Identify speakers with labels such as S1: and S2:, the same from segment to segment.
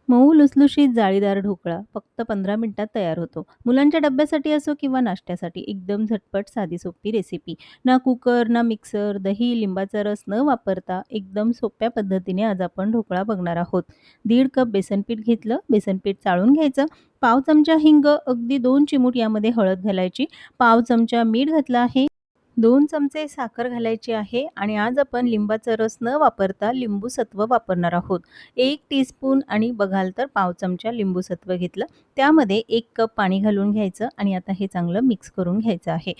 S1: मऊ लुसलुशीत जाळीदार ढोकळा फक्त 15 मिनिटात तयार होतो. मुलांच्या डब्यासाठी असो किंवा नाश्त्यासाठी एकदम झटपट साधी सोपी रेसिपी. ना कुकर, ना मिक्सर, दही, लिंबाचा रस न वापरता एकदम सोप्या पद्धतीने आज आपण ढोकळा बघणार आहोत. 1.5 कप बेसन पीठ घेतलं, बेसन पीठ चाळून घ्यायचं. पाव चमचा हिंग, अगदी 2 चिमूट यामध्ये हळद घालायची. पाव चमचा मीठ घातलं आहे. 2 चमचे साखर घालायची आहे आणि आज आपण लिंबाचा रस न वापरता लिंबू सत्व वापरणार आहोत. 1 टीस्पून आणि बघाल तर पाव चमचा लिंबू सत्व घेतलं. त्यामध्ये 1 कप पाणी घालून घ्यायचं आणि आता हे चांगलं मिक्स करून घ्यायचं आहे.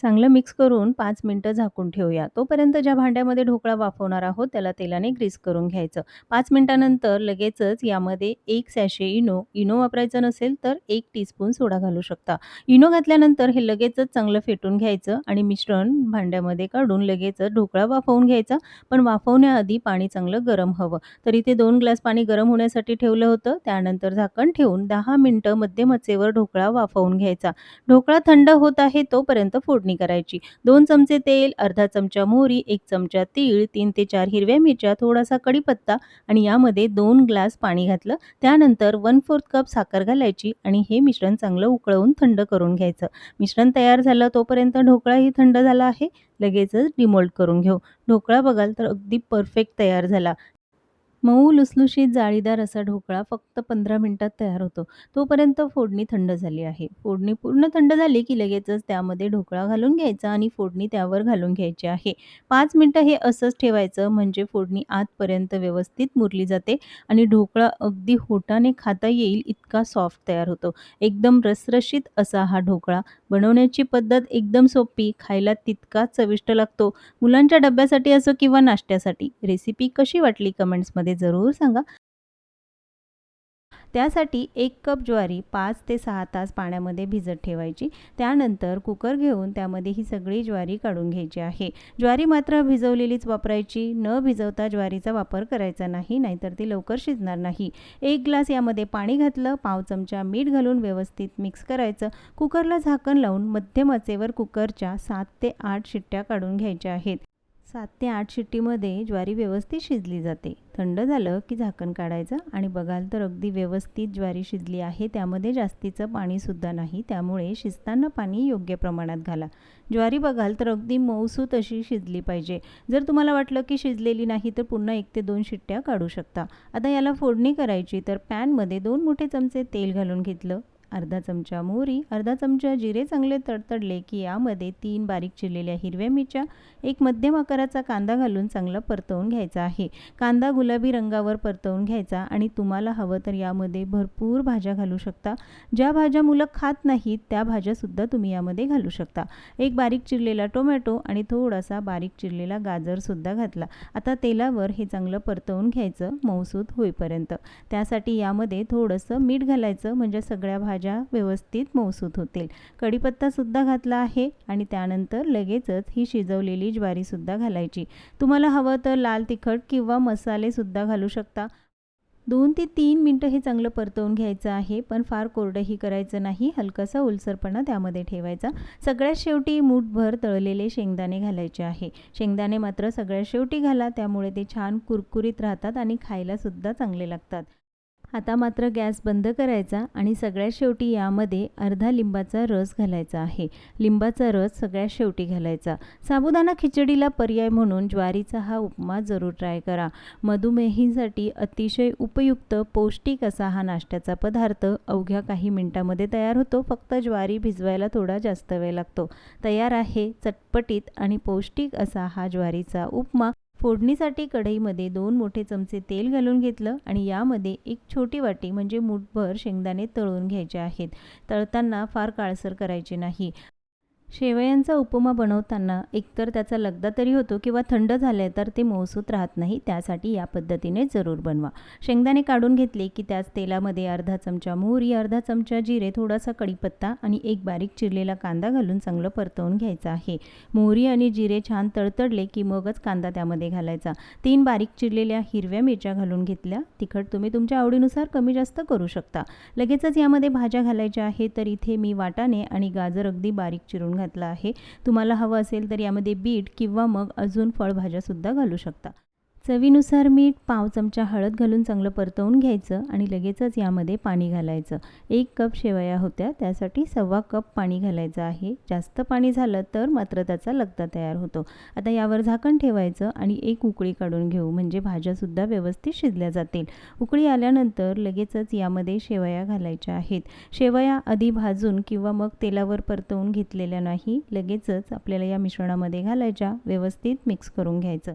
S1: चांगलं मिक्स करून 5 मिनिटं झाकून ठेवूया. तोपर्यंत ज्या भांड्यामध्ये ढोकळा वाफवणार आहोत त्याला तेलाने ग्रीस करून घ्यायचं. 5 मिनिटानंतर लगेचच यामध्ये 1 सॅशे इनो, इनो वापरायचं नसेल तर 1 टीस्पून सोडा घालू शकता. इनो घातल्यानंतर हे लगेचच चांगलं फेटून घ्यायचं आणि मिश्रण भांड्यामध्ये काढून लगेचच ढोकळा वाफवून घ्यायचा. पण वाफवण्याआधी पाणी चांगलं गरम हवं. तर इथे 2 ग्लास पाणी गरम होण्यासाठी ठेवलं होतं. त्यानंतर झाकण ठेवून 10 मिनिटं मध्यम आचेवर ढोकळा वाफवून घ्यायचा. ढोकळा थंड होत आहे तोपर्यंत फोडणी करायची. 2 चमचे तेल, अर्धा चमचा मोहरी, 1 चमचा तीळ, 3 ते 4 हिरव्या मिरच्या, थोडासा कढीपत्ता आणि यामध्ये 2 ग्लास पाणी घातलं. त्यानंतर 1/4 कप साखर घालायची आणि हे मिश्रण चांगलं उकळवून थंड करून घ्यायचं. मिश्रण तयार झालं तोपर्यंत ढोकळाही थंड झाला आहे. लगेचच डिमोल्ड करून घेऊ. ढोकळा बघाल तर अगदी परफेक्ट तयार झाला. मऊ लुसलुशीत जाळीदार असा ढोकळा फक्त 15 मिनिटात तयार होतो. तोपर्यंत फोडणी थंड झाली आहे. फोडणी पूर्ण थंड झाली की लगेचच त्यामध्ये ढोकळा घालून घ्यायचा आणि फोडणी त्यावर घालून घ्यायची आहे. 5 मिनिटं हे असंच ठेवायचं म्हणजे फोडणी आतपर्यंत व्यवस्थित मुरली जाते आणि ढोकळा अगदी होटाने खाता येईल इतका सॉफ्ट तयार होतो. एकदम रसरशीत असा हा ढोकळा. बनवण्याची पद्धत एकदम सोपी, खायला तितकाच चविष्ट लागतो. मुलांच्या डब्यासाठी असो किंवा नाश्त्यासाठी. रेसिपी कशी वाटली कमेंट्समध्ये जरूर सांगा. त्यासाठी 1 कप ज्वारी 5 ते 6 तास पाण्यामध्ये भिजत ठेवायची. त्यानंतर कुकर घेऊन त्यामध्ये ही सगळी ज्वारी काढून घ्यायची आहे. ज्वारी मात्र भिजवलेलीच वापरायची. न भिजवता ज्वारीचा वापर करायचा नाही, नाहीतर ती लवकर शिजणार नाही. 1 ग्लास यामध्ये पाणी घातलं, पाव चमचा मीठ घालून व्यवस्थित मिक्स करायचं. कुकरला झाकण लावून मध्यम आचेवर कुकरच्या 7 ते 8 शिट्ट्या काढून घ्यायच्या आहेत. 7 ते 8 शिट्टीमध्ये ज्वारी व्यवस्थित शिजली जाते. थंड झालं की झाकण काढायचं आणि बघाल तर अगदी व्यवस्थित ज्वारी शिजली आहे. त्यामध्ये जास्तीचं पाणीसुद्धा नाही, त्यामुळे शिजताना पाणी योग्य प्रमाणात घाला. ज्वारी बघाल तर अगदी मऊसूत अशी शिजली पाहिजे. जर तुम्हाला वाटलं की शिजलेली नाही तर पुन्हा 1 ते 2 शिट्ट्या काढू शकता. आता याला फोडणी करायची तर पॅनमध्ये 2 मोठे चमचे तेल घालून घेतलं. अर्धा चमचा मोहरी, अर्धा चमचा जिरे चांगले तडतडले की यामध्ये 3 बारीक चिरलेल्या हिरव्या मिरच्या, एक मध्यम आकाराचा कांदा घालून चांगला परतवून घ्यायचा आहे. कांदा गुलाबी रंगावर परतवून घ्यायचा आणि तुम्हाला हवं तर यामध्ये भरपूर भाज्या घालू शकता. ज्या भाज्या मुलं खात नाहीत त्या भाज्यासुद्धा तुम्ही यामध्ये घालू शकता. एक बारीक चिरलेला टोमॅटो आणि थोडासा बारीक चिरलेला गाजरसुद्धा घातला. आता तेलावर हे चांगलं परतवून घ्यायचं मऊसूत होईपर्यंत. त्यासाठी यामध्ये थोडंसं मीठ घालायचं म्हणजे सगळ्या भाज्या व्यवस्थित मऊसूत होतील. कढीपत्तासुद्धा घातला आहे आणि त्यानंतर लगेचच ही शिजवलेली ज्वारीसुद्धा घालायची. तुम्हाला हवं तर लाल तिखट किंवा मसालेसुद्धा घालू शकता. 2 ते 3 मिनिटं हे चांगलं परतवून घ्यायचं आहे, पण फार कोरडंही करायचं नाही. हलकासा ओलसरपणा त्यामध्ये ठेवायचा. सगळ्यात शेवटी मूठभर तळलेले शेंगदाणे घालायचे आहे. शेंगदाणे मात्र सगळ्यात शेवटी घाला, त्यामुळे ते छान कुरकुरीत राहतात आणि खायलासुद्धा चांगले लागतात. आता मात्र गॅस बंद करायचा आणि सगळ्यात शेवटी यामध्ये अर्धा लिंबाचा रस घालायचा आहे. लिंबाचा रस सगळ्यात शेवटी घालायचा. साबुदाणा खिचडीला पर्याय म्हणून ज्वारीचा हा उपमा जरूर ट्राय करा. मधुमेहींसाठी अतिशय उपयुक्त पौष्टिक असा हा नाश्त्याचा पदार्थ अवघ्या काही मिनिटांमध्ये तयार होतो. फक्त ज्वारी भिजवायला थोडा जास्त वेळ लागतो. तयार आहे चटपटीत आणि पौष्टिक असा हा ज्वारीचा उपमा. फोडणीसाठी कढईमध्ये 2 मोठे चमचे तेल घालून घेतलं आणि यामध्ये एक छोटी वाटी म्हणजे मूठभर शेंगदाणे तळून घ्यायचे आहेत. तळताना फार काळसर करायचे नाही. शेवयांचा उपमा बनवताना एकतर त्याचा लगदा तरी होतो किंवा थंड झाले तर ते मऊसूत राहत नाही. त्यासाठी या पद्धतीने जरूर बनवा. शेंगदाणे काढून घेतले की त्याच तेलामध्ये अर्धा चमचा मोहरी, अर्धा चमचा जिरे, थोडासा कढीपत्ता आणि एक बारीक चिरलेला कांदा घालून चांगलं परतवून घ्यायचं आहे. मोहरी आणि जिरे छान तडतडले की मगच कांदा त्यामध्ये घालायचा. 3 बारीक चिरलेल्या हिरव्या मिरच्या घालून घेतल्या. तिखट तुम्ही तुमच्या आवडीनुसार कमी जास्त करू शकता. लगेचच यामध्ये भाज्या घालायच्या आहेत. तर इथे मी वाटाणे आणि गाजर अगदी बारीक चिरून घातला आहे. तुम्हाला हवं असेल तर यामध्ये बीट किंवा मग अजून फळभाज्यासुद्धा घालू शकता. चवीनुसार मीठ, पाव चमचा हळद घालून चांगलं परतवून घ्यायचं आणि लगेचच यामध्ये पाणी घालायचं. 1 कप शेवया होत्या, त्यासाठी 1.25 कप पाणी घालायचं आहे. जास्त पाणी झालं तर मात्र त्याचा लगदा तयार होतो. आता यावर झाकण ठेवायचं आणि 1 उकळी काढून घेऊ, म्हणजे भाज्यासुद्धा व्यवस्थित शिजल्या जातील. उकळी आल्यानंतर लगेचच यामध्ये शेवया घालायच्या आहेत. शेवया आधी भाजून किंवा मग तेलावर परतवून घेतलेल्या नाही, लगेचच आपल्याला या मिश्रणामध्ये घालायच्या. व्यवस्थित मिक्स करून घ्यायचं.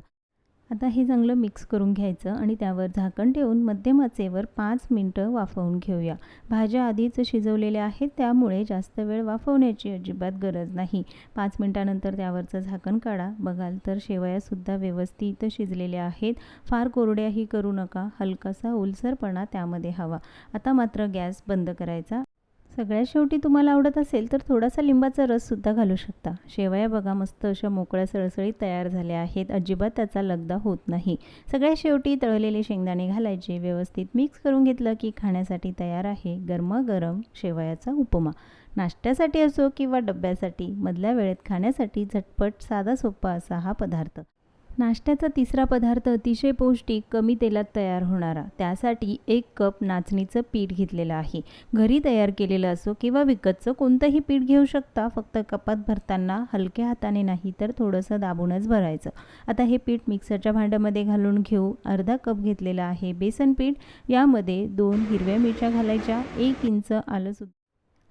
S1: आता हे चांगलं मिक्स करून घ्यायचं आणि त्यावर झाकण ठेवून मध्यम आचेवर 5 मिनिटं वाफवून घेऊया. भाज्या आधीच शिजवलेल्या आहेत, त्यामुळे जास्त वेळ वाफवण्याची अजिबात गरज नाही. 5 मिनिटानंतर त्यावरचं झाकण काढा. बघाल तर शेवयासुद्धा व्यवस्थित शिजलेल्या आहेत. फार कोरड्याही करू नका, हलकासा ओलसरपणा त्यामध्ये हवा. आता मात्र गॅस बंद करायचा. सगळ्यात शेवटी तुम्हाला आवडत असेल तर थोडासा लिंबाचा रससुद्धा घालू शकता. शेवया बघा मस्त अशा मोकळ्या सळसळीत तयार झाल्या आहेत. अजिबात त्याचा लगदा होत नाही. सगळ्यात शेवटी तळलेले शेंगदाणे घालायचे. व्यवस्थित मिक्स करून घेतलं की खाण्यासाठी तयार आहे गरमागरम शेवयाचा उपमा. नाश्त्यासाठी असो किंवा डब्यासाठी, मधल्या वेळेत खाण्यासाठी झटपट साधा सोपा असा हा पदार्थ. नाश्त्याचा तिसरा पदार्थ अतिशय पौष्टिक, कमी तेलात तयार होणारा. त्यासाठी 1 कप नाचणीचं पीठ घेतलेलं आहे. घरी तयार केलेलं असो किंवा विकतचं कोणतंही पीठ घेऊ शकता. फक्त कपात भरताना हलक्या हाताने नाही तर थोडंसं दाबूनच भरायचं. आता हे पीठ मिक्सरच्या भांड्यामध्ये घालून घेऊ. अर्धा कप घेतलेलं आहे बेसन पीठ. यामध्ये 2 हिरव्या मिरच्या घालायच्या, 1 इंच आलंसुद्धा,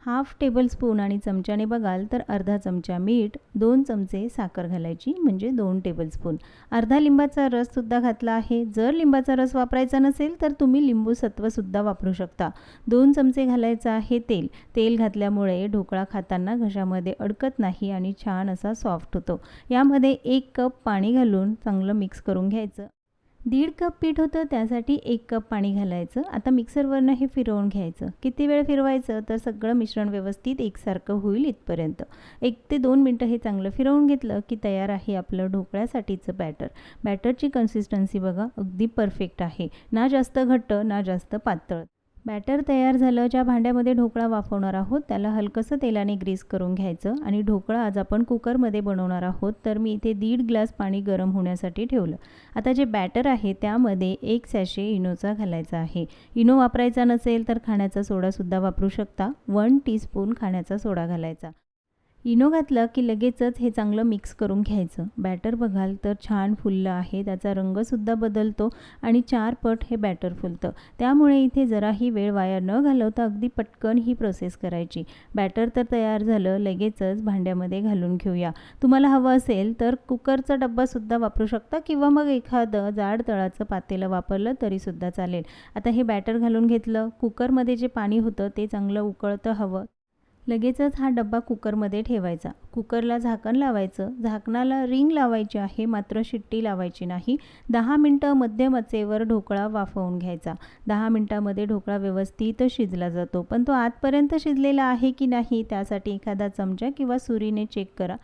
S1: 1/2 टेबलस्पून आणि चमच्याने बघाल तर अर्धा चमचा मीठ, 2 चमचे साखर घालायची, म्हणजे 2 टेबलस्पून. अर्धा लिंबाचा रससुद्धा घातला आहे. जर लिंबाचा रस वापरायचा नसेल तर तुम्ही लिंबू सत्वसुद्धा वापरू शकता. 2 चमचे घालायचं आहे तेल. तेल घातल्यामुळे ढोकळा खाताना घशामध्ये अडकत नाही आणि छान असा सॉफ्ट होतो. यामध्ये 1 कप पाणी घालून चांगलं मिक्स करून घ्यायचं. 1.5 कप पीठ होतं, त्यासाठी 1 कप पाणी घालायचं. आता मिक्सरवरनं हे फिरवून घ्यायचं. किती वेळ फिरवायचं तर सगळं मिश्रण व्यवस्थित एकसारखं होईल इथपर्यंत. 1 ते 2 मिनटं हे चांगलं फिरवून घेतलं की तयार आहे आपलं ढोकळ्यासाठीचं बॅटर. बॅटरची कन्सिस्टन्सी बघा अगदी परफेक्ट आहे. ना जास्त घट्ट ना जास्त पातळ. बॅटर तयार झालं. ज्या भांड्यामध्ये ढोकळा वाफवणार आहोत त्याला हलकंसं तेलाने ग्रीस करून घ्यायचं आणि ढोकळा आज आपण कुकरमध्ये बनवणार आहोत, तर मी इथे 1.5 ग्लास पाणी गरम होण्यासाठी ठेवलं. आता जे बॅटर आहे त्यामध्ये 1 सॅशे इनोचा घालायचा आहे. इनो वापरायचा नसेल तर खाण्याचा सोडासुद्धा वापरू शकता. 1 टीस्पून खाण्याचा सोडा घालायचा. इनो घातलं की लगेचच हे चांगलं मिक्स करून घ्यायचं. बॅटर बघाल तर छान फुललं आहे. त्याचा रंगसुद्धा बदलतो आणि 4 पट हे बॅटर फुलतं. त्यामुळे इथे जराही वेळ वाया न घालवता अगदी पटकन ही प्रोसेस करायची. बॅटर तर तयार झालं. लगेचच भांड्यामध्ये घालून घेऊया. तुम्हाला हवं असेल तर कुकरचा डब्बासुद्धा वापरू शकता किंवा मग एखादं जाड तळाचं पातेलं वापरलं तरीसुद्धा चालेल. आता हे बॅटर घालून घेतलं. कुकरमध्ये जे पाणी होतं ते चांगलं उकळतं हवं. लगेचच हा डब्बा कुकरमध्ये ठेवायचा. कुकरला झाकण लावायचं. झाकणाला रिंग लावायची आहे, मात्र शिट्टी लावायची नाही. 10 मिनटं मध्यम आचेवर ढोकळा वाफवून घ्यायचा. 10 मिनटामध्ये ढोकळा व्यवस्थित शिजला जातो, पण तो आतपर्यंत शिजलेला आहे की नाही त्यासाठी एखादा चमचा किंवा सुरीने चेक करा.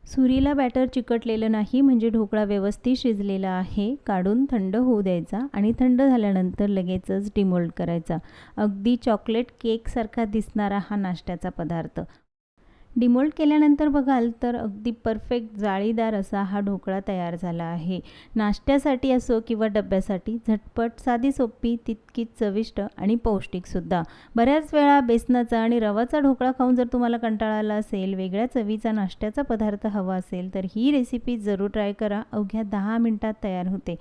S1: सुरीला बॅटर चिकटलेलं नाही म्हणजे ढोकळा व्यवस्थित शिजलेला आहे. काढून थंड होऊ द्यायचा आणि थंड झाल्यानंतर लगेचच डिमोल्ड करायचा. अगदी चॉकलेट केकसारखा दिसणारा हा नाश्त्याचा पदार्थ. डिमोल्ड केल्यानंतर बघाल तर अगदी परफेक्ट जाळीदार असा हा ढोकळा तयार झाला आहे. नाश्त्यासाठी असो किंवा डब्यासाठी झटपट, साधी सोपी, तितकीच चविष्ट आणि पौष्टिकसुद्धा. बऱ्याच वेळा बेसनाचा आणि रवाचा ढोकळा खाऊन जर तुम्हाला कंटाळा आला असेल, वेगळ्या चवीचा नाश्त्याचा पदार्थ हवा असेल तर ही रेसिपी जरूर ट्राय करा. अवघ्या 10 मिनिटात तयार होते.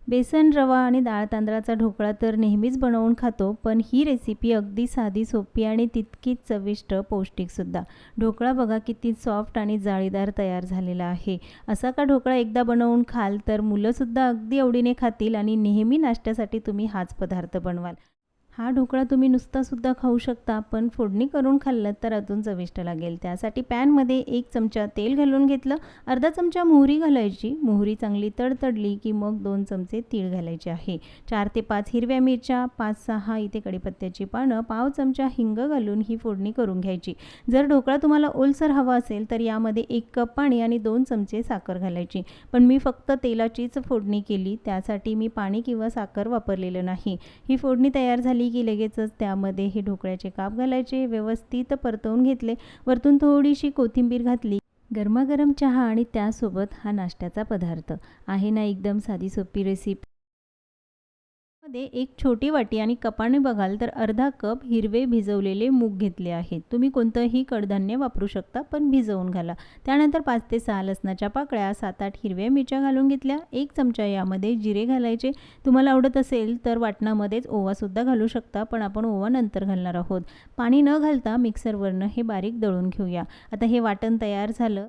S1: बेसन, रवा आणि डाळ तांदळाचा ढोकळा तर नेहमीच बनवून खातो, पण ही रेसिपी अगदी साधी सोपी आणि तितकीच चविष्ट, पौष्टिकसुद्धा. ढोकळा बघा किती सॉफ्ट आणि जाळीदार तयार झालेला आहे. असा का ढोकळा एकदा बनवून खाल तर मुलंसुद्धा अगदी आवडीने खातील आणि नेहमी नाश्त्यासाठी तुम्ही हाच पदार्थ बनवाल. हा ढोकळा तुम्ही नुसतासुद्धा खाऊ शकता, पण फोडणी करून खाल्लं तर अजून चविष्ट लागेल. त्यासाठी पॅनमध्ये 1 चमचा तेल घालून घेतलं. अर्धा चमचा मोहरी घालायची. मोहरी चांगली तडतडली की मग 2 चमचे तीळ घालायचे आहे. 4 ते 5 हिरव्या मिरच्या, 5-6 इथे कढीपत्त्याची पानं, पाव चमचा हिंग घालून ही फोडणी करून घ्यायची. जर ढोकळा तुम्हाला ओलसर हवा असेल तर यामध्ये 1 कप पाणी आणि 2 चमचे साखर घालायची. पण मी फक्त तेलाचीच फोडणी केली, त्यासाठी मी पाणी किंवा साखर वापरलेलं नाही. ही फोडणी तयार झाली की लगेचच त्यामध्ये हे ढोकळ्याचे काप घालायचे. व्यवस्थित परतवून घेतले. वरतून थोडीशी कोथिंबीर घातली गरमागरम चहा आणि त्यासोबत हा नाश्त्याचा पदार्थ आहे ना एकदम साधी सोपी रेसिपी. मध्ये एक छोटी वाटी आणि कपाने बघाल तर अर्धा कप हिरवे भिजवलेले मूग घेतले आहेत. तुम्ही कोणतंही कडधान्य वापरू शकता, पण भिजवून घाला. त्यानंतर 5 ते 6 लसणाच्या पाकळ्या, 7-8 हिरव्या मिरच्या घालून घेतल्या. 1 चमचा यामध्ये जिरे घालायचे. तुम्हाला आवडत असेल तर वाटणामध्येच ओवासुद्धा घालू शकता, पण आपण ओवा नंतर घालणार आहोत. पाणी न घालता मिक्सरवरनं हे बारीक दळून घेऊया. आता हे वाटण तयार झालं.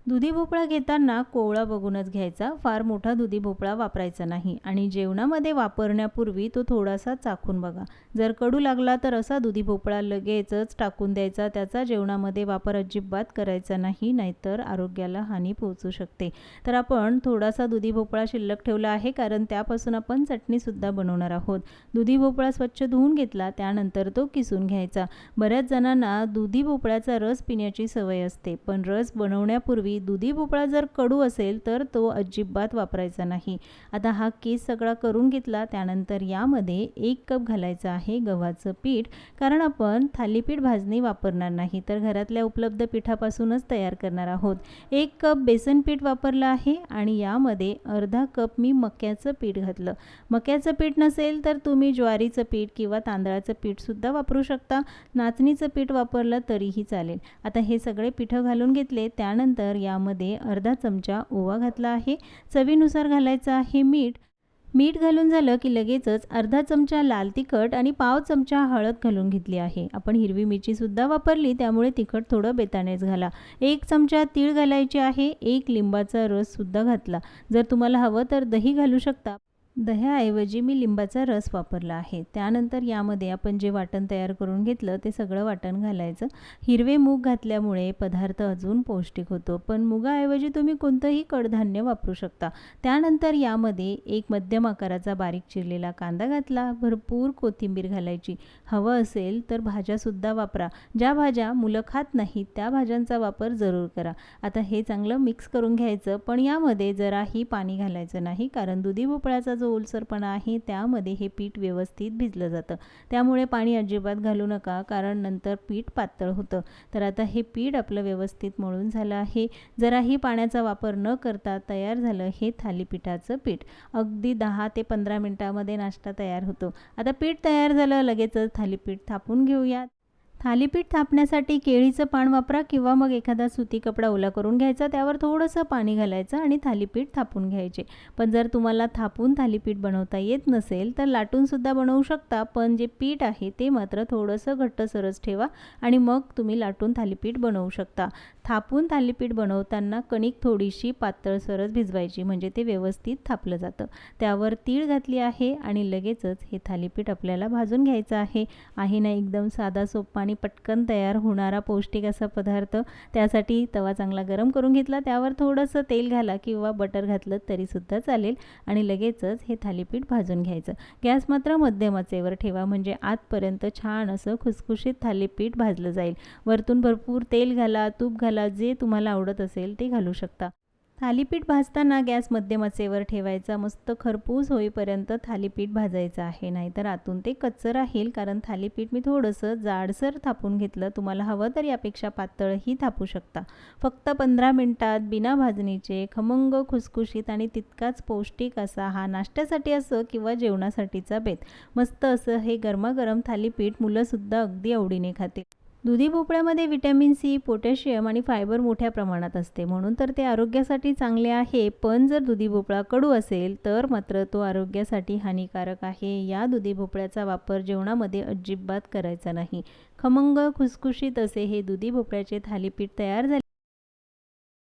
S1: दुधी भोपळा घेताना कोवळा बघूनच घ्यायचा, फार मोठा दुधी भोपळा वापरायचा नाही आणि जेवणामध्ये वापरण्यापूर्वी तो थोडासा चाखून बघा. जर कडू लागला तर असा दुधी भोपळा लगेचच टाकून द्यायचा. त्याचा जेवणामध्ये वापर अजिबात करायचा नाही, नाहीतर आरोग्याला हानी पोहोचू शकते. तर आपण थोडासा दुधी भोपळा शिल्लक ठेवला आहे, कारण त्यापासून आपण चटणीसुद्धा बनवणार आहोत. दुधी भोपळा स्वच्छ धुवून घेतला, त्यानंतर तो किसून घ्यायचा. बऱ्याच जणांना दुधी भोपळ्याचा रस पिण्याची सवय असते, पण रस बनवण्यापूर्वी दुधी भोपळा जर कडू असेल तर तो अजिबात वापरायचा नाही. आता हा केस सगळा करून घेतला. त्यानंतर यामध्ये 1 कप घालायचं आहे गव्हाचं पीठ, कारण आपण थालीपीठ भाजणी वापरणार नाही, तर घरातल्या उपलब्ध पिठापासूनच तयार करणार आहोत. 1 कप बेसन पीठ वापरलं आहे आणि यामध्ये अर्धा कप मी मक्याचं पीठ घातलं. मक्याचं पीठ नसेल तर तुम्ही ज्वारीचं पीठ किंवा तांदळाचं पीठसुद्धा वापरू शकता. नाचणीचं पीठ वापरलं तरीही चालेल. आता हे सगळे पिठं घालून घेतले. त्यानंतर यामध्ये अर्धा चमचा ओवा घातला आहे. चवीनुसार घालायचं आहे मीठ. मीठ घालून झालं की लगेचच अर्धा चमचा लाल तिखट आणि पाव चमचा हळद घालून घेतली आहे. आपण हिरवी मिरचीसुद्धा वापरली, त्यामुळे तिखट थोडं बेतानेच घाला. 1 चमचा तीळ घालायचे आहे. 1 लिंबाचा रससुद्धा घातला. जर तुम्हाला हवं तर दही घालू शकता. दह्याऐवजी मी लिंबाचा रस वापरला आहे. त्यानंतर यामध्ये आपण जे वाटण तयार करून घेतलं ते सगळं वाटण घालायचं. हिरवे मूग घातल्यामुळे पदार्थ अजून पौष्टिक होतो, पण मुगाऐवजी तुम्ही कोणतंही कडधान्य वापरू शकता. त्यानंतर यामध्ये एक मध्यम आकाराचा बारीक चिरलेला कांदा घातला. भरपूर कोथिंबीर घालायची. हवं असेल तर भाज्यासुद्धा वापरा. ज्या भाज्या मुलं खात नाहीत त्या भाज्यांचा वापर जरूर करा. आता हे चांगलं मिक्स करून घ्यायचं, पण यामध्ये जराही पाणी घालायचं नाही, कारण दुधी भोपळ्याचा जो ओलसरपणा आहे त्यामध्ये हे पीठ व्यवस्थित भिजलं जातं. त्यामुळे पाणी अजिबात घालू नका, कारण नंतर पीठ पातळ होतं. तर आता हे पीठ आपलं व्यवस्थित मळून झालं आहे. जराही पाण्याचा वापर न करता तयार झालं हे थालीपीठाचं पीठ. अगदी 10 ते 15 मिनिटांमध्ये नाश्ता तयार होतो. आता पीठ तयार झालं, लगेचच थालीपीठ थापून घेऊया. थालीपीठ थापण्यासाठी केळीचं पान वापरा किंवा मग एखादा सुती कपडा ओला करून घ्यायचा, त्यावर थोडंसं पाणी घालायचं आणि थालीपीठ थापून घ्यायचे. पण जर तुम्हाला थापून थालीपीठ बनवता येत नसेल तर लाटूनसुद्धा बनवू शकता, पण जे पीठ आहे ते मात्र थोडंसं घट्टसरच ठेवा आणि मग तुम्ही लाटून थालीपीठ बनवू शकता. थापून थालीपीठ बनवताना कणिक थोडीशी पातळसरच भिजवायची, म्हणजे ते व्यवस्थित थापलं जातं. त्यावर तीळ घातली आहे आणि लगेचच हे थालीपीठ आपल्याला भाजून घ्यायचं आहे ना एकदम साधा सोपा आणि पटकन तयार होणारा पौष्टिक असा पदार्थ. त्यासाठी तवा चांगला गरम करून घेतला, त्यावर थोडंसं तेल घाला किंवा बटर घातलं तरीसुद्धा चालेल आणि लगेचच हे थालीपीठ भाजून घ्यायचं. गॅस मात्र मध्यम आचेवर ठेवा, म्हणजे आतपर्यंत छान असं खुसखुशीत थालीपीठ भाजलं जाईल. वरतून भरपूर तेल घाला, तूप घाला, जे तुम्हाला आवडत असेल ते घालू शकता. थालीपीठ भाजताना गॅस मध्यम आचेवर ठेवायचा. मस्त खरपूस होईपर्यंत थालीपीठ भाजायचं आहे, नाहीतर आतून ते कच्चं राहील. कारण थालीपीठ मी थोडंसं जाडसर थापून घेतलं. तुम्हाला हवं तर यापेक्षा पातळही थापू शकता. फक्त 15 मिनिटात बिना भाजणीचे खमंग, खुसखुशीत आणि तितकाच पौष्टिक असा हा नाश्त्यासाठी असो किंवा जेवणासाठीचा बेत. मस्त असं हे गरमागरम थालीपीठ मुलंसुद्धा अगदी आवडीने खातील. दुधी भोपळ्यामध्ये व्हिटॅमिन सी, पोटॅशियम आणि फायबर मोठ्या प्रमाणात असते, म्हणून तर ते आरोग्यासाठी चांगले आहे. पण जर दुधी भोपळा कडू असेल तर मात्र तो आरोग्यासाठी हानिकारक आहे. या दुधी भोपळ्याचा वापर जेवणामध्ये अजिबात करायचा नाही. खमंग खुसखुशीत असे हे दुधी भोपळ्याचे थालीपीठ तयार झाले.